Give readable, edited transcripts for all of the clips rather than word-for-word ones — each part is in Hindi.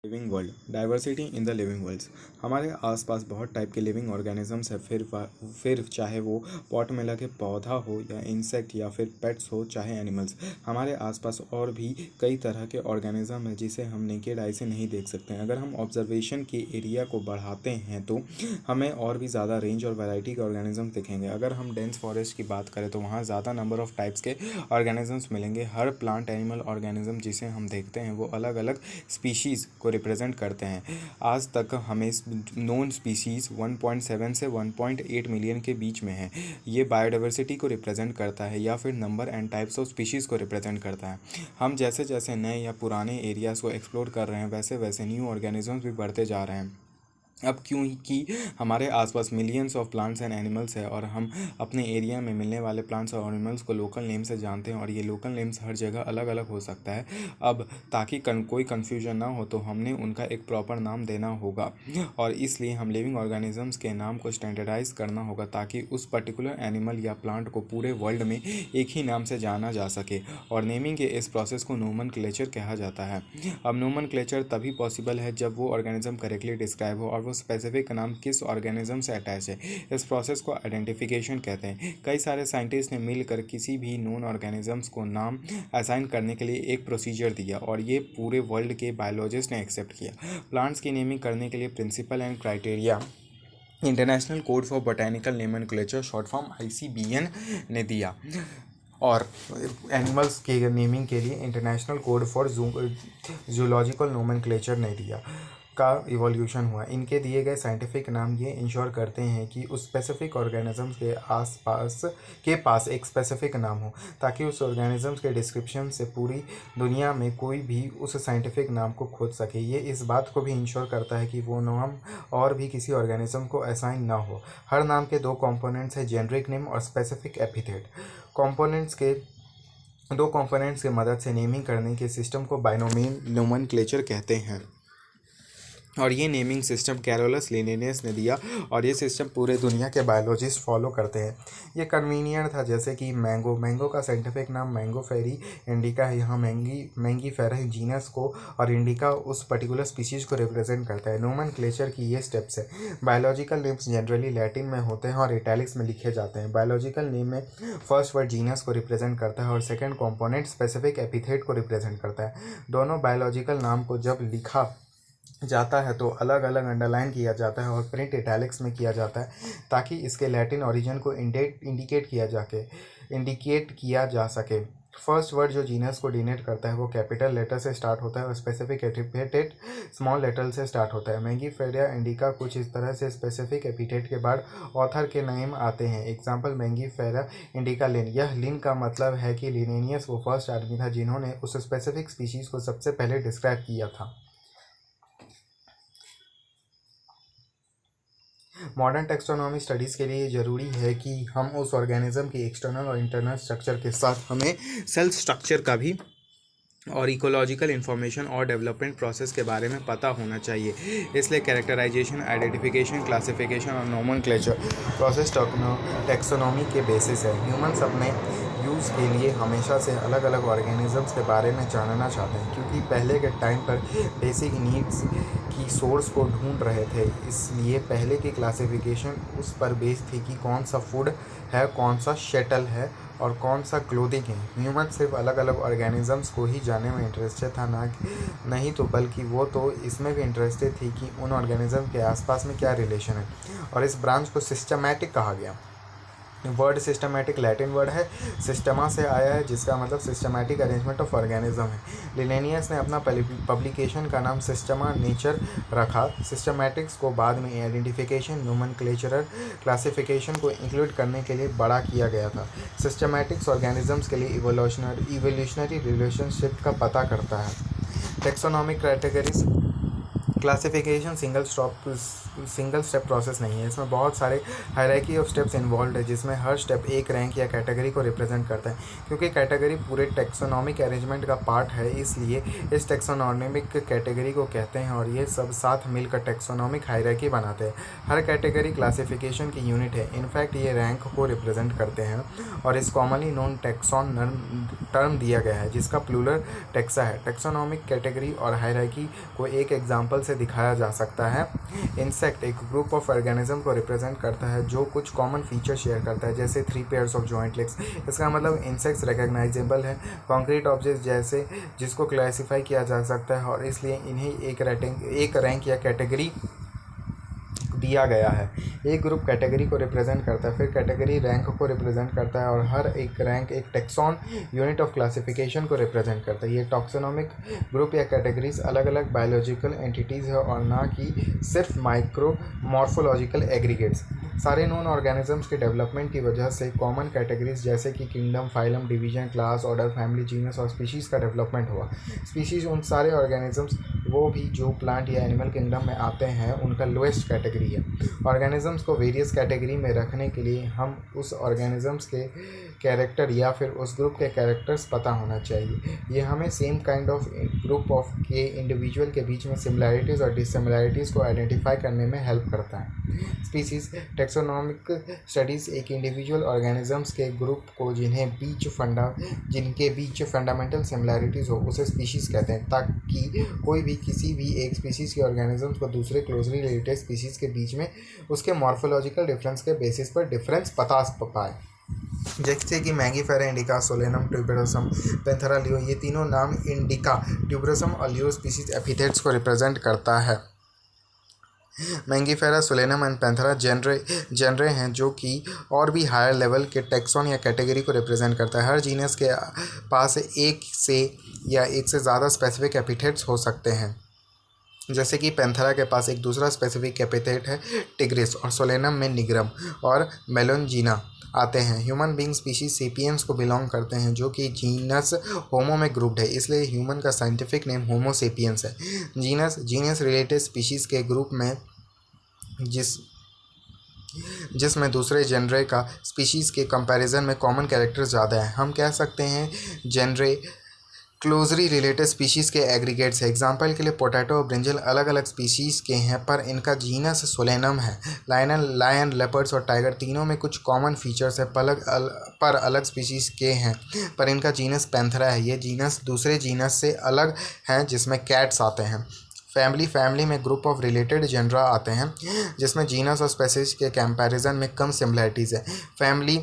Living world diversity in the living worlds. हमारे आसपास बहुत टाइप के लिविंग ऑर्गेनिजम्स है। फिर चाहे वो पॉट में लगे पौधा हो या इंसेक्ट या फिर पेट्स हो चाहे एनिमल्स। हमारे आसपास और भी कई तरह के ऑर्गेनिज्म है जिसे हम नेकेड आई से नहीं देख सकते हैं। अगर हम ऑब्जर्वेशन के एरिया को बढ़ाते हैं तो हमें और भी ज़्यादा रेंज और वैरायटी के ऑर्गेनिज्म दिखेंगे। अगर हम डेंस फॉरेस्ट की बात करें तो वहाँ ज़्यादा नंबर ऑफ टाइप्स के ऑर्गेनिजम्स मिलेंगे। हर प्लांट एनिमल ऑर्गेनिज्म जिसे हम देखते हैं वो अलग अलग स्पीशीज़ को रिप्रेजेंट करते हैं। आज तक हमें नोन स्पीशीज़ 1.7 से 1.8 मिलियन के बीच में है। ये बायोडाइवर्सिटी को रिप्रेजेंट करता है या फिर number and types of species को रिप्रेजेंट करता है। हम जैसे जैसे नए या पुराने एरियाज़ को एक्सप्लोर कर रहे हैं वैसे वैसे न्यू ऑर्गेनिजम्स भी बढ़ते जा रहे हैं। अब क्योंकि हमारे आसपास millions of plants and animals है और हम अपने एरिया में मिलने वाले प्लांट्स और एनिमल्स को लोकल नेम से जानते हैं और ये लोकल नेम्स हर जगह अलग अलग हो सकता है। अब ताकि कोई कन्फ्यूजन ना हो तो हमने उनका एक प्रॉपर नाम देना होगा और इसलिए हम लिविंग ऑर्गेनिजम्स के नाम को स्टैंडर्डाइज करना होगा ताकि उस पर्टिकुलर एनिमल या प्लांट को पूरे वर्ल्ड में एक ही नाम से जाना जा सके। और नेमिंग के इस प्रोसेस को नोमेनक्लेचर कहा जाता है। अब नोमेनक्लेचर तभी पॉसिबल है जब वो ऑर्गेनिज्म करेक्टली डिस्क्राइब हो और वो स्पेसिफिक नाम किस ऑर्गेनिज्म से अटैच है। इस प्रोसेस को आइडेंटिफिकेशन कहते हैं। कई सारे साइंटिस्ट ने मिलकर किसी भी नोन ऑर्गेनिजम्स को नाम असाइन करने के लिए एक प्रोसीजर दिया और ये पूरे वर्ल्ड के बायोलॉजिस्ट ने एक्सेप्ट किया। प्लांट्स की नेमिंग करने के लिए principle and criteria international code for botanical nomenclature short form ICBN ने दिया और एनिमल्स के नेमिंग के लिए international code for zoological nomenclature ने दिया का इवोल्यूशन हुआ। इनके दिए गए साइंटिफिक नाम ये इंश्योर करते हैं कि उस स्पेसिफिक ऑर्गेनिजम्स के पास एक स्पेसिफिक नाम हो ताकि उस ऑर्गेनिजम्स के डिस्क्रिप्शन से पूरी दुनिया में कोई भी उस साइंटिफिक नाम को खोज सके। ये इस बात को भी इंश्योर करता है कि वो नाम और भी किसी ऑर्गेनिज्म को असाइन ना हो। हर नाम के दो कंपोनेंट्स हैं, जेनरिक नेम और स्पेसिफिक एपिथेट। दो कंपोनेंट्स की मदद से नेमिंग करने के सिस्टम को बाइनोमियल नोमेनक्लेचर कहते हैं और ये नेमिंग सिस्टम कैरोलस लिनेनियस ने दिया और ये सिस्टम पूरे दुनिया के बायोलॉजिस्ट फॉलो करते हैं। ये कन्वीनियंट था, जैसे कि मैंगो का साइंटिफिक नाम मैंगोफेरी इंडिका है। यहाँ मैंगीफेरा जीनस को और इंडिका उस पर्टिकुलर स्पीशीज़ को रिप्रेजेंट करता है। नोमेनक्लेचर की ये स्टेप्स है। बायोलॉजिकल नेम्स जनरली लैटिन में होते हैं और इटैलिक्स में लिखे जाते हैं। बायोलॉजिकल नेम में फर्स्ट वर्ड जीनस को रिप्रेजेंट करता है और सेकेंड कॉम्पोनेंट स्पेसिफिक एपिथेट को रिप्रेजेंट करता है। दोनों बायोलॉजिकल नाम को जब लिखा जाता है तो अलग अलग अंडरलाइन किया जाता है और प्रिंट इटैलिक्स में किया जाता है ताकि इसके लैटिन ओरिजिन को इंडिकेट किया जा सके। फर्स्ट वर्ड जो जीनस को डिनोट करता है वो कैपिटल लेटर से स्टार्ट होता है और स्पेसिफिक एपिथेट स्मॉल लेटर से स्टार्ट होता है। मैंगीफेरा इंडिका कुछ इस तरह से स्पेसिफिक एपिथेट के बाद ऑथर के नेम आते हैं। एग्जाम्पल मैंगीफेरा इंडिका लिन। यह लिन का मतलब है कि लिनेनियस वो फर्स्ट आदमी था जिन्होंने उस स्पेसिफिक स्पीशीज़ को सबसे पहले डिस्क्राइब किया था। मॉडर्न टेक्सोनॉमी स्टडीज़ के लिए ज़रूरी है कि हम उस ऑर्गेनिज्म की एक्सटर्नल और इंटरनल स्ट्रक्चर के साथ हमें सेल स्ट्रक्चर का भी और इकोलॉजिकल इन्फॉर्मेशन और डेवलपमेंट प्रोसेस के बारे में पता होना चाहिए। इसलिए कैरेक्टराइजेशन, आइडेंटिफिकेशन, क्लासिफिकेशन और नोमेनक्लेचर प्रोसेस टेक्सोनॉमी के बेसिस है। ह्यूमंस अपने यूज़ के लिए हमेशा से अलग अलग ऑर्गेनिजम्स के बारे में जानना चाहते हैं क्योंकि पहले के टाइम पर बेसिक नीड्स की सोर्स को ढूंढ रहे थे। इसलिए पहले की क्लासिफिकेशन उस पर बेस्ड थी कि कौन सा फूड है, कौन सा शटल है और कौन सा क्लोथिंग है। ह्यूमन सिर्फ अलग अलग ऑर्गेनिजम्स को ही जानने में इंटरेस्टेड था नहीं तो बल्कि वो तो इसमें भी इंटरेस्टेड थी कि उन ऑर्गेनिज्म के आसपास में क्या रिलेशन है। और इस ब्रांच को सिस्टमैटिक कहा गया। वर्ड सिस्टमैटिक लैटिन वर्ड है, सिस्टमा से आया है जिसका मतलब सिस्टमैटिक अरेंजमेंट ऑफ ऑर्गेनिज्म है। लिनेनियस ने अपना पब्लिकेशन का नाम सिस्टमा नेचर रखा। सिस्टमैटिक्स को बाद में आइडेंटिफिकेशन, नोमेनक्लेचरल क्लासिफिकेशन को इंक्लूड करने के लिए बड़ा किया गया था। सिस्टमैटिक्स ऑर्गेनिजम्स के लिए इवोल्यूशनरी रिलेशनशिप का पता करता है। Taxonomic categories classification single step process नहीं है, इसमें बहुत सारे हायरार्की ऑफ स्टेप्स इन्वॉल्व है, जिसमें हर स्टेप एक रैंक या कैटेगरी को रिप्रेजेंट करता है। क्योंकि कैटेगरी पूरे टेक्सोनॉमिक अरेंजमेंट का पार्ट है, इसलिए इस टेक्सोनॉमिक कैटेगरी को कहते हैं और ये सब साथ मिलकर टेक्सोनॉमिक हायरार्की बनाते हैं। हर कैटेगरी क्लासिफिकेशन की यूनिट है, इनफैक्ट ये रैंक को रिप्रेजेंट करते हैं और इस कॉमनली नोन टेक्सॉन टर्म दिया गया है, जिसका प्लूरल टेक्सा है। टेक्सोनॉमिक कैटेगरी और हायरार्की को एक एग्जांपल से दिखाया जा सकता है। इंसेक्ट एक ग्रुप ऑफ ऑर्गेनिज्म को रिप्रेजेंट करता है जो कुछ कॉमन फीचर शेयर करता है, जैसे 3 पेयर्स ऑफ जॉइंट लेग्स। इसका मतलब इंसेक्ट्स रिकग्नाइजेबल है कॉन्क्रीट ऑब्जेक्ट्स जैसे, जिसको क्लासिफाई किया जा सकता है और इसलिए इन्हें एक रैंक या कैटेगरी दिया गया है। एक ग्रुप कैटेगरी को रिप्रेजेंट करता है, फिर कैटेगरी रैंक को रिप्रेजेंट करता है और हर एक रैंक एक टेक्सॉन यूनिट ऑफ क्लासिफिकेशन को रिप्रेजेंट करता है। ये टॉक्सोनॉमिक ग्रुप या कैटेगरीज अलग अलग बायोलॉजिकल एंटिटीज़ है और ना कि सिर्फ माइक्रो मॉर्फोलॉजिकल एग्रीगेट्स। सारे नॉन ऑर्गेनिजम्स के डेवलपमेंट की वजह से कॉमन कैटेगरीज जैसे कि kingdom, phylum, division, class, order, family, genus और स्पीशीज़ का डेवलपमेंट हुआ। स्पीशीज़ उन सारे ऑर्गेनिजम्स वो भी जो प्लांट या एनिमल किंगडम में आते हैं उनका लोएस्ट कैटेगरी है। ऑर्गेनिजम्स को वेरियस कैटेगरी में रखने के लिए हम उस ऑर्गेनिजम्स के कैरेक्टर या फिर उस ग्रुप के कैरेक्टर्स पता होना चाहिए। ये हमें same kind of group of के इंडिविजुअल के बीच में सिमिलैरिटीज़ और डिससिमिलैरिटीज़ को आइडेंटिफाई करने में हेल्प करता है। स्पीसीज टेक्सोनॉमिक स्टडीज़ एक इंडिविजुअल ऑर्गेनिजम्स के ग्रुप को जिनके बीच फंडामेंटल सिमिलैरिटीज़ हो उसे स्पीशीज़ कहते हैं, ताकि कोई भी किसी भी एक स्पीशीज़ के ऑर्गेनिजम्स को दूसरे क्लोजली रिलेटेड स्पीशीज़ के बीच में उसके मॉर्फोलॉजिकल डिफरेंस के बेसिस पर डिफरेंस बता पाए। जैसे कि Mangifera indica, Solanum, tuberosum, Panthera leo, ये तीनों नाम इंडिका, ट्यूबरोसम और लियो स्पीशीज एपिथेट्स को रिप्रेजेंट करता है। मैंगीफेरा, सोलेनम एंड पैंथेरा जेनरे हैं जो कि और भी हायर लेवल के टेक्सॉन या कैटेगरी को रिप्रेजेंट करता है। हर जीनस के पास एक से ज़्यादा स्पेसिफिक एपिथेट्स हो सकते हैं, जैसे कि पैंथेरा के पास एक दूसरा स्पेसिफिक एपिथेट है टिग्रिस और सोलेनम में निग्रम और मेलोंजीना आते हैं। ह्यूमन बींग स्पीशीज सेपियंस को बिलोंग करते हैं जो कि जीनस होमो में ग्रुप्ड है, इसलिए ह्यूमन का साइंटिफिक नेम होमो सेपियंस है। जीनस रिलेटेड स्पीशीज़ के ग्रुप में जिसमें दूसरे जेनरे का स्पीशीज़ के कंपैरिजन में कॉमन कैरेक्टर्स ज़्यादा है। हम कह सकते हैं जेनरे क्लोजली रिलेटेड स्पीशीज़ के एग्रीगेट्स है। एग्जाम्पल के लिए पोटैटो और ब्रिंजल अलग अलग स्पीशीज़ के हैं पर इनका जीनस सोलेनम है। लायन, लेपर्ड्स और टाइगर तीनों में कुछ कॉमन फीचर्स है पर अलग स्पीशीज़ के हैं, पर इनका जीनस पैंथेरा है। ये जीनस दूसरे जीनस से अलग हैं जिसमें कैट्स आते हैं। फैमिली में ग्रुप ऑफ रिलेटेड जेनरा आते हैं जिसमें जीनस और स्पेसीज के कंपैरिजन में कम सिमिलैरिटीज़ है। फैमिली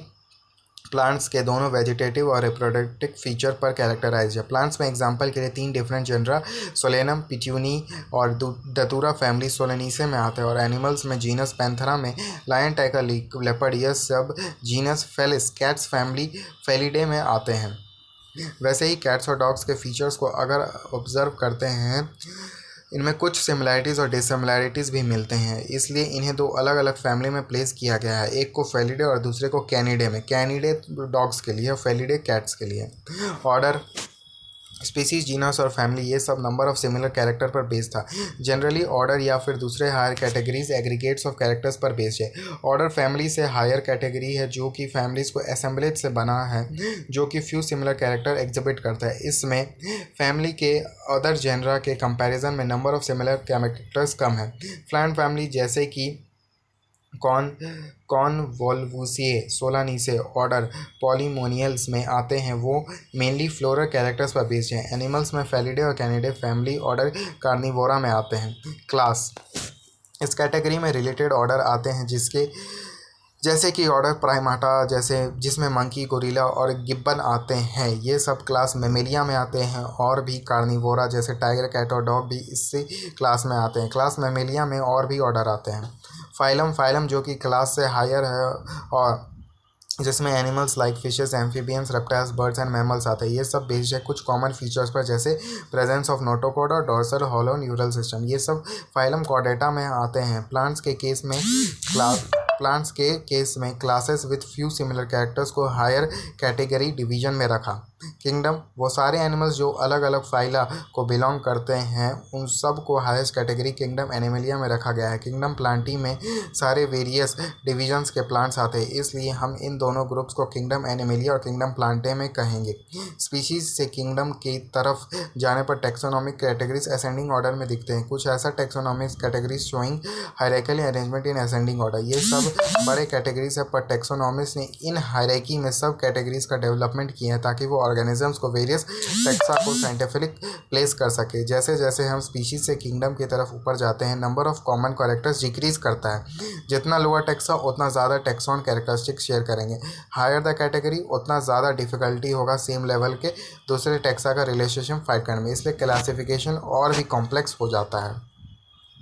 प्लांट्स के दोनों वेजिटेटिव और रिप्रोडक्टिव फीचर पर कैरेक्टराइज है। प्लांट्स में एग्जांपल के लिए 3 डिफरेंट जेनरा सोलेनम, पिट्यूनी और दतूरा फैमिली सोलेनेसी में आते हैं और एनिमल्स में जीनस पैंथेरा में लायन, टाइगर, लेपर्ड ये सब genus Felis cats family Felidae में आते हैं। वैसे ही कैट्स और डॉग्स के फीचर्स को अगर ऑब्जर्व करते हैं इनमें कुछ सिमिलैरिटीज़ और डिससिमिलैरिटीज़ भी मिलते हैं, इसलिए इन्हें 2 अलग अलग फैमिली में प्लेस किया गया है, एक को फेलिडे और दूसरे को कैनिडे में। कैनिडे डॉग्स के लिए और फेलिडे कैट्स के लिए। ऑर्डर, स्पीसीज, जीनस और फैमिली ये सब नंबर ऑफ सिमिलर कैरेक्टर पर बेस्ड था। जनरली ऑर्डर या फिर दूसरे higher categories aggregates of characters पर बेस्ड है। ऑर्डर फैमिली से हायर कैटेगरी है जो कि फैमिलीज को असेंबलेज से बना है जो कि फ्यू सिमिलर कैरेक्टर एग्जिबिट करता है। इसमें फैमिली के अदर जेनरा के कंपैरिजन में नंबर ऑफ सिमिलर कैरेक्टर्स कम है। प्लांट फैमिली जैसे कि कॉनवोल्वुसिए, सोलानेसी ऑर्डर पॉलीमोनियल्स में आते हैं वो मेनली फ्लोरल कैरेक्टर्स पर बेस्ड हैं। एनिमल्स में फेलिडे और कैनिडे फैमिली ऑर्डर कार्निवोरा में आते हैं। क्लास, इस कैटेगरी में रिलेटेड ऑर्डर आते हैं जैसे कि ऑर्डर प्राइमाटा जिसमें मंकी, गोरिल्ला और गिब्बन आते हैं। ये सब क्लास मेमेलिया में आते हैं और भी कार्निवोरा जैसे टाइगर, कैट और डॉग भी इसी क्लास में आते हैं। क्लास मेमेलिया में और भी ऑर्डर आते हैं। फाइलम जो कि क्लास से हायर है और जिसमें animals like fishes, amphibians, reptiles, birds and mammals आते हैं। ये सब बेस्ड है कुछ कॉमन फीचर्स पर जैसे प्रेजेंस ऑफ नोटोकॉड और डोर्सल हॉलो न्यूरल सिस्टम। ये सब फाइलम कॉर्डेटा में आते हैं। प्लांट्स के केस में classes with few similar characters को हायर कैटेगरी डिवीजन में रखा। किंगडम वो सारे एनिमल्स जो अलग अलग फाइला को बिलोंग करते हैं, उन सब को हाईएस्ट कैटेगरी किंगडम एनिमलिया में रखा गया है। किंगडम प्लांटी में सारे वेरियस डिविजन्स के प्लांट्स आते हैं, इसलिए हम इन दोनों ग्रुप्स को किंगडम एनिमलिया और किंगडम प्लांटे में कहेंगे। स्पीशीज से किंगडम की तरफ जाने पर टेक्सोनॉमिक कैटेगरीज असेंडिंग ऑर्डर में दिखते हैं। कुछ ऐसा taxonomic categories showing hierarchical arrangement in ascending order. ये सब बड़े कैटेगरीज है, पर टेक्सोनॉमिस्ट ने इन हायरार्की में सब कैटेगरीज का डेवलपमेंट किया है ताकि वो ऑर्गेनिजम्स को वेरियस टेक्सा को साइंटिफिक प्लेस कर सके। जैसे जैसे हम स्पीशीज से किंगडम की तरफ ऊपर जाते हैं, number of common characters decrease करता है। जितना लोअर टेक्सा उतना ज़्यादा टेक्सॉन कैरेक्टरिस्टिक शेयर करेंगे। हायर द कैटेगरी उतना ज़्यादा डिफिकल्टी होगा सेम लेवल के दूसरे टेक्सा का रिलेशनशिप फाइट करने में, इसलिए क्लासिफिकेशन और भी कॉम्प्लेक्स हो जाता है।